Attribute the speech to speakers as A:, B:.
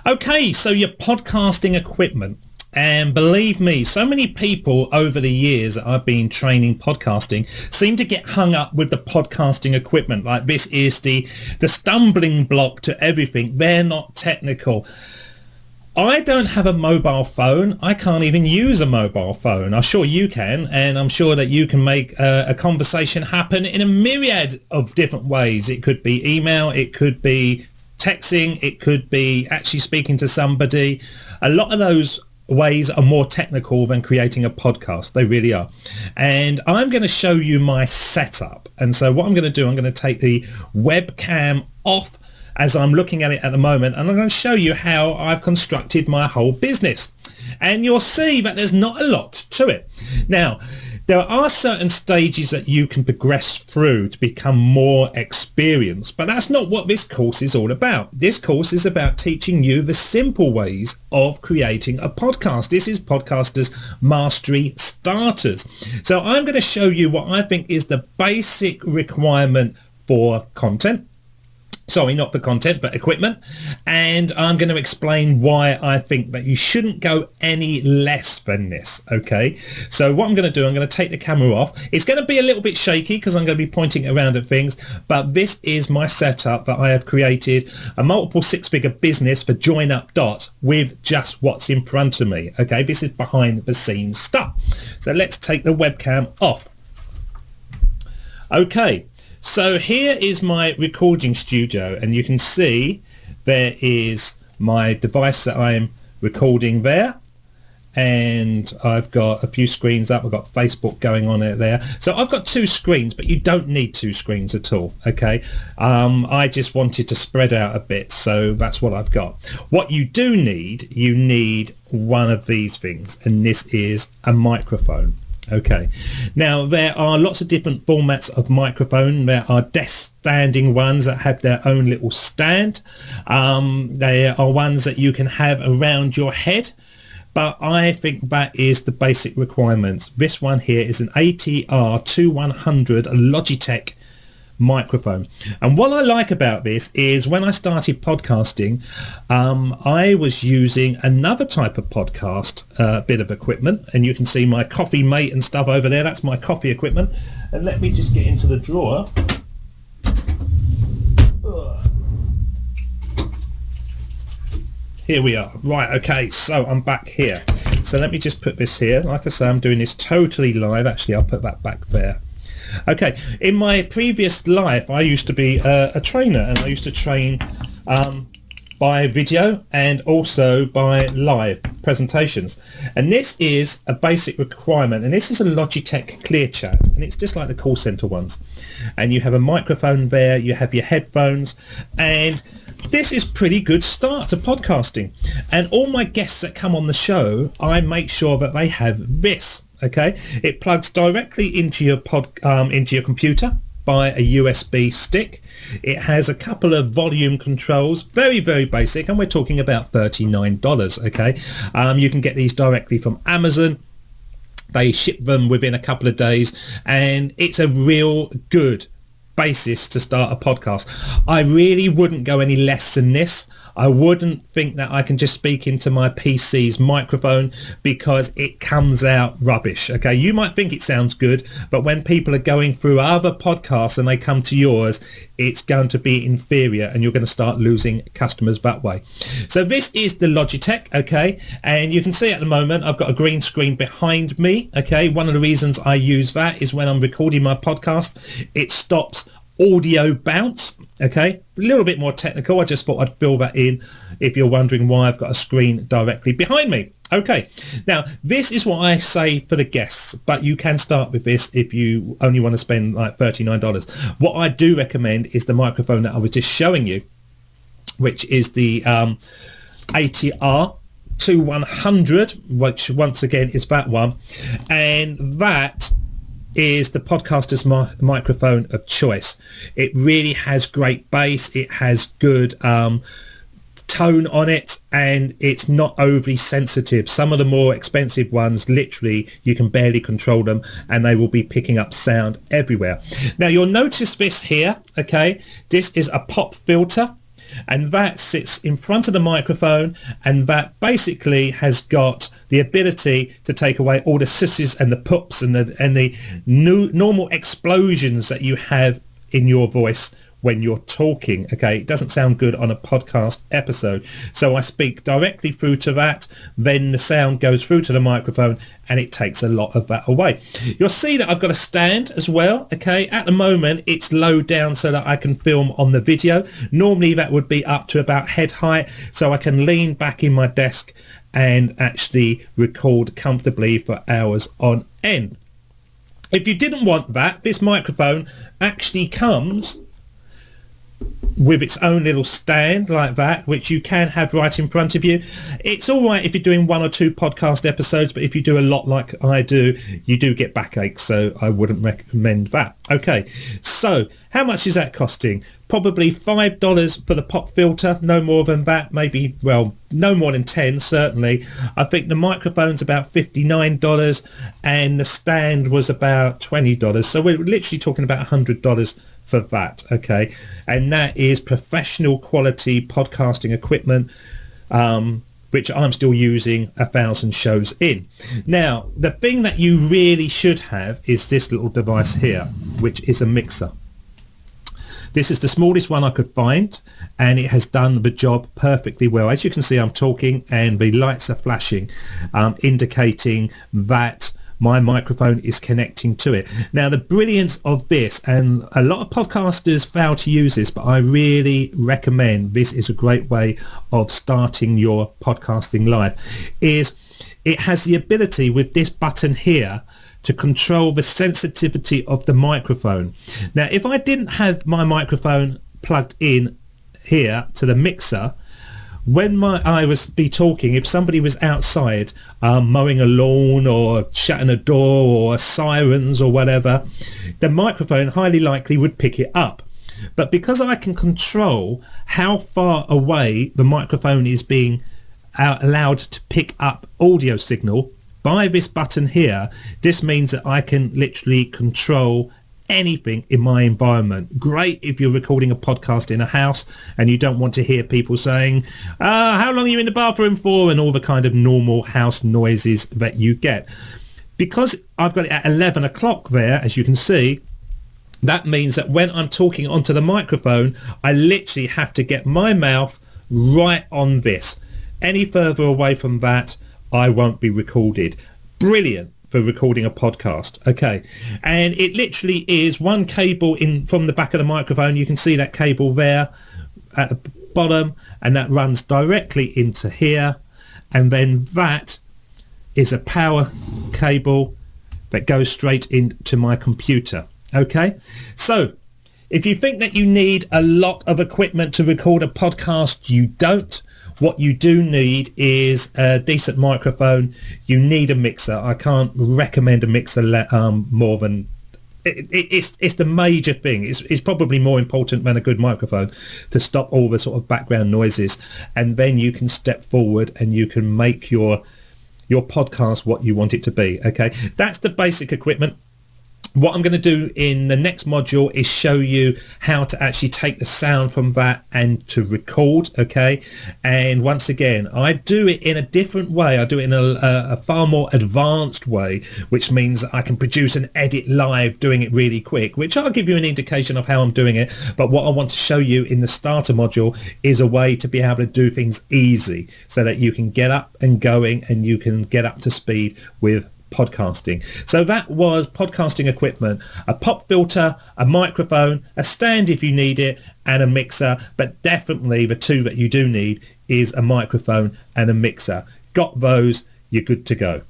A: Okay, so your podcasting equipment. And believe me, so many people over the years that I've been training podcasting seem to get hung up with the podcasting equipment. Like this is the stumbling block to everything. They're not technical. I don't have a mobile phone. I can't even use a mobile phone. I'm sure you can, and I'm sure that you can make a conversation happen in a myriad of different ways. It could be email, it could be texting, it could be actually speaking to somebody. A lot of those ways are more technical than creating a podcast. They really are. And I'm going to show you my setup. And so what I'm going to do, I'm going to take the webcam off as I'm looking at it at the moment, and I'm going to show you how I've constructed my whole business. And you'll see that there's not a lot to it. Now, there are certain stages that you can progress through to become more experienced, but that's not what this course is all about. This course is about teaching you the simple ways of creating a podcast. This is Podcasters Mastery Starters. So I'm going to show you what I think is the basic requirement for content. Sorry, not for content, but equipment. And I'm going to explain why I think that you shouldn't go any less than this, okay? So what I'm going to do, I'm going to take the camera off. It's going to be a little bit shaky because I'm going to be pointing around at things, but this is my setup that I have created, a multiple six-figure business for Join Up Dot with just what's in front of me, okay? This is behind the scenes stuff. So let's take the webcam off. Okay. So here is my recording studio, and you can see there is my device that I'm recording there, and I've got a few screens up. I've got Facebook going on there. So I've got two screens, but you don't need two screens at all, okay? I just wanted to spread out a bit, so that's what I've got. What you do need, you need one of these things, and this is a microphone. Okay, now there are lots of different formats of microphone. There are desk standing ones that have their own little stand. There are ones that you can have around your head, but I think that is the basic requirements. This one here is an ATR 2100 Logitech microphone, and what I like about this is when I started podcasting, I was using another type of podcast bit of equipment, and you can see my coffee mate and stuff over there. That's my coffee equipment. And let me just get into the drawer. Here we are. Right, okay, so I'm back here. So let me just put this here. Like I say, I'm doing this totally live. Actually, I'll put that back there. Okay, in my previous life, I used to be a trainer, and I used to train by video and also by live presentations. And this is a basic requirement, and this is a Logitech ClearChat, and it's just like the call center ones. And you have a microphone there, you have your headphones, and this is pretty good start to podcasting. And all my guests that come on the show, I make sure that they have this. Okay, it plugs directly into your computer by a USB stick. It has a couple of volume controls, very, very basic, and we're talking about $39. Okay, you can get these directly from Amazon. They ship them within a couple of days, and it's a real good basis to start a podcast. I really wouldn't go any less than this. I wouldn't think that I can just speak into my PC's microphone because it comes out rubbish. Okay, you might think it sounds good, but when people are going through other podcasts and they come to yours, it's going to be inferior, and you're going to start losing customers that way. So this is the Logitech, okay, and you can see at the moment I've got a green screen behind me. Okay, one of the reasons I use that is when I'm recording my podcast, it stops audio bounce. Okay, a little bit more technical. I just thought I'd fill that in if you're wondering why I've got a screen directly behind me. Okay, now this is what I say for the guests, but you can start with this if you only want to spend like $39. What I do recommend is the microphone that I was just showing you, which is the ATR 2100, which once again is that one, and that is the podcaster's microphone of choice. It really has great bass, it has good tone on it, and it's not overly sensitive. Some of the more expensive ones, literally you can barely control them, and they will be picking up sound everywhere. Now you'll notice this here, okay, this is a pop filter. and that sits in front of the microphone, and that basically has got the ability to take away all the sisses and the pups and the normal explosions that you have in your voice when you're talking. Okay, it doesn't sound good on a podcast episode, so I speak directly through to that, then the sound goes through to the microphone and it takes a lot of that away. You'll see that I've got a stand as well. Okay, at the moment it's low down so that I can film on the video. Normally that would be up to about head height, so I can lean back in my desk and actually record comfortably for hours on end. If you didn't want that, this microphone actually comes with its own little stand like that, which you can have right in front of you. It's all right if you're doing 1 or 2 podcast episodes, but if you do a lot like I do, you do get backache, so I wouldn't recommend that. Okay, so how much is that costing? Probably $5 for the pop filter, no more than that, maybe, well, no more than 10 certainly. I think the microphone's about $59 and the stand was about $20, so we're literally talking about $100 for that. Okay, and that is professional quality podcasting equipment, which I'm still using 1,000 shows in. Now, the thing that you really should have is this little device here, which is a mixer. This is the smallest one I could find, and it has done the job perfectly well. As you can see, I'm talking and the lights are flashing, indicating that my microphone is connecting to it. Now, the brilliance of this, and a lot of podcasters fail to use this, but I really recommend this is a great way of starting your podcasting life, is it has the ability with this button here to control the sensitivity of the microphone. Now, if I didn't have my microphone plugged in here to the mixer, when I was talking, if somebody was outside mowing a lawn or shutting a door or sirens or whatever, the microphone highly likely would pick it up. But because I can control how far away the microphone is being allowed to pick up audio signal by this button here, this means that I can literally control anything in my environment. Great if you're recording a podcast in a house and you don't want to hear people saying, how long are you in the bathroom for, and all the kind of normal house noises that you get. Because I've got it at 11 o'clock there, as you can see, that means that when I'm talking onto the microphone, I literally have to get my mouth right on this. Any further away from that, I won't be recorded. Brilliant for recording a podcast. Okay, and it literally is one cable in from the back of the microphone. You can see that cable there at the bottom, and that runs directly into here, and then that is a power cable that goes straight into my computer. Okay, so if you think that you need a lot of equipment to record a podcast, you don't. What you do need is a decent microphone. You need a mixer. I can't recommend a mixer more than... It's the major thing. It's probably more important than a good microphone to stop all the sort of background noises. And then you can step forward and you can make your podcast what you want it to be. Okay, that's the basic equipment. What I'm going to do in the next module is show you how to actually take the sound from that and to record. Okay, and once again, I do it in a different way. I do it in a far more advanced way, which means I can produce and edit live, doing it really quick, which I'll give you an indication of how I'm doing it. But what I want to show you in the starter module is a way to be able to do things easy so that you can get up and going and you can get up to speed with podcasting. So that was podcasting equipment: a pop filter, a microphone, a stand if you need it, and a mixer. But definitely the two that you do need is a microphone and a mixer. Got those, you're good to go.